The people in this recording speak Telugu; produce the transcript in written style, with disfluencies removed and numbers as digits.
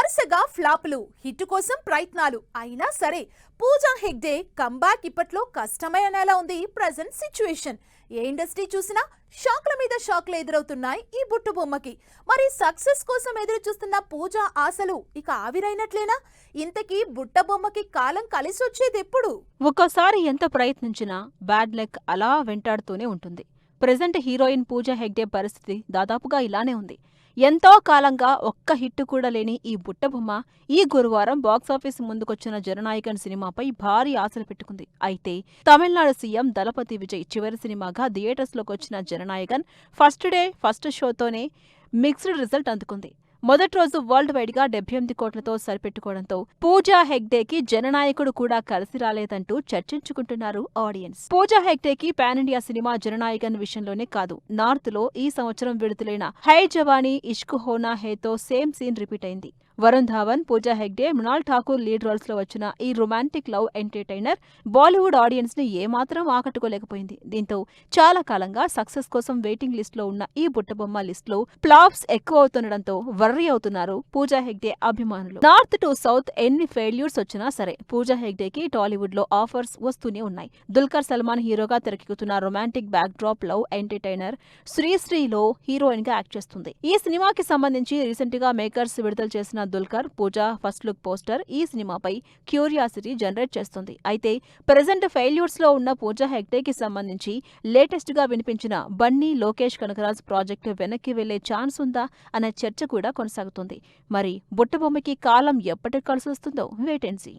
వరుసగా ఫ్లాపులు, హిట్ కోసం ప్రయత్నాలు అయినా సరే పూజా హెగ్డే కంబ్యాక్ ఇప్పట్లో కష్టమే అనేలా ఉంది ప్రెజెంట్ సిచ్యువేషన్. ఏ ఇండస్ట్రీ చూసినా షాక్ల మీద షాక్లు ఎదురవుతున్నాయి ఈ బుట్ట బొమ్మకి. మరి సక్సెస్ కోసం ఎదురు చూస్తున్న పూజా ఆశలు ఇక ఆవిరైనట్లేనా? ఇంతకీ బుట్ట బొమ్మకి కాలం కలిసొచ్చేది ఎప్పుడు? ఒక్కోసారి ఎంత ప్రయత్నించినా బ్యాడ్ లక్ అలా వెంటాడుతూనే ఉంటుంది. ప్రెజెంట్ హీరోయిన్ పూజా హెగ్డే పరిస్థితి దాదాపుగా ఇలానే ఉంది. ఎంతో కాలంగా ఒక్క హిట్ కూడా లేని ఈ బుట్టబొమ్మ ఈ గురువారం బాక్సాఫీస్ ముందుకొచ్చిన జననాయకన్ సినిమాపై భారీ ఆశలు పెట్టుకుంది. అయితే తమిళనాడు సీఎం దళపతి విజయ్ చివరి సినిమాగా థియేటర్స్లోకొచ్చిన జననాయకన్ ఫస్ట్ డే ఫస్ట్ షోతోనే మిక్స్డ్ రిజల్ట్ అందుకుంది. మొదటి రోజు వరల్డ్ వైడ్ గా 78 కోట్లతో సరిపెట్టుకోవడంతో పూజా హెగ్డేకి జననాయకుడు కూడా కలిసి రాలేదంటూ చర్చించుకుంటున్నారు ఆడియన్స్. పూజా హెగ్డేకి పాన్ ఇండియా సినిమా జననాయకన్ విషయంలోనే కాదు, నార్త్ లో ఈ సంవత్సరం విడుదలైన హై జవానీ ఇష్క్ హోనా హేతో సేమ్ సీన్ రిపీట్ అయింది. వరుణ్ ధావన్, పూజా హెగ్డే, మృణాల్ ఠాకూర్ లీడ్ రోల్స్ లో వచ్చిన ఈ romantic love entertainer Bollywood audience ని ఏమాత్రం ఆకట్టుకోలేకపోయింది. దీంతో చాలా కాలంగా సక్సెస్ కోసం వెయిటింగ్ లిస్ట్ లో ఉన్న ఈ బుట్టబొమ్మ లిస్ట్ లో ఫ్లాప్స్ ఎక్కువ అవుతుండటంతో వర్రీ అవుతున్నారు పూజా హెగ్డే అభిమానులు. నార్త్ టు సౌత్ ఎన్ని ఫెయిల్యూర్స్ వచ్చినా సరే పూజా హెగ్డేకి టాలీవుడ్ లో ఆఫర్స్ వస్తూనే ఉన్నాయి. దుల్కర్ సల్మాన్ హీరోగా తెరకెక్కుతున్న romantic backdrop love entertainer శ్రీశ్రీలో హీరోయిన్ గా యాక్ట్ చేస్తుంది. ఈ సినిమాకి సంబంధించి రీసెంట్ గా మేకర్స్ విడుదల చేసిన Dulquer Pooja first look poster ఈ సినిమాపై క్యూరియాసిటీ జనరేట్ చేస్తుంది. అయితే ప్రెజెంట్ ఫెయిల్యూర్స్ లో ఉన్న పూజా హెగ్డేకి సంబంధించి లేటెస్ట్ గా వినిపించిన బన్నీ లోకేష్ కనకరాజ్ ప్రాజెక్టు వెనక్కి వెళ్లే ఛాన్స్ ఉందా అనే చర్చ కూడా కొనసాగుతుంది. మరి బుట్టబొమ్మకి కాలం ఎప్పటికి కలిసొస్తుందో వెయిట్ అండ్ సీ.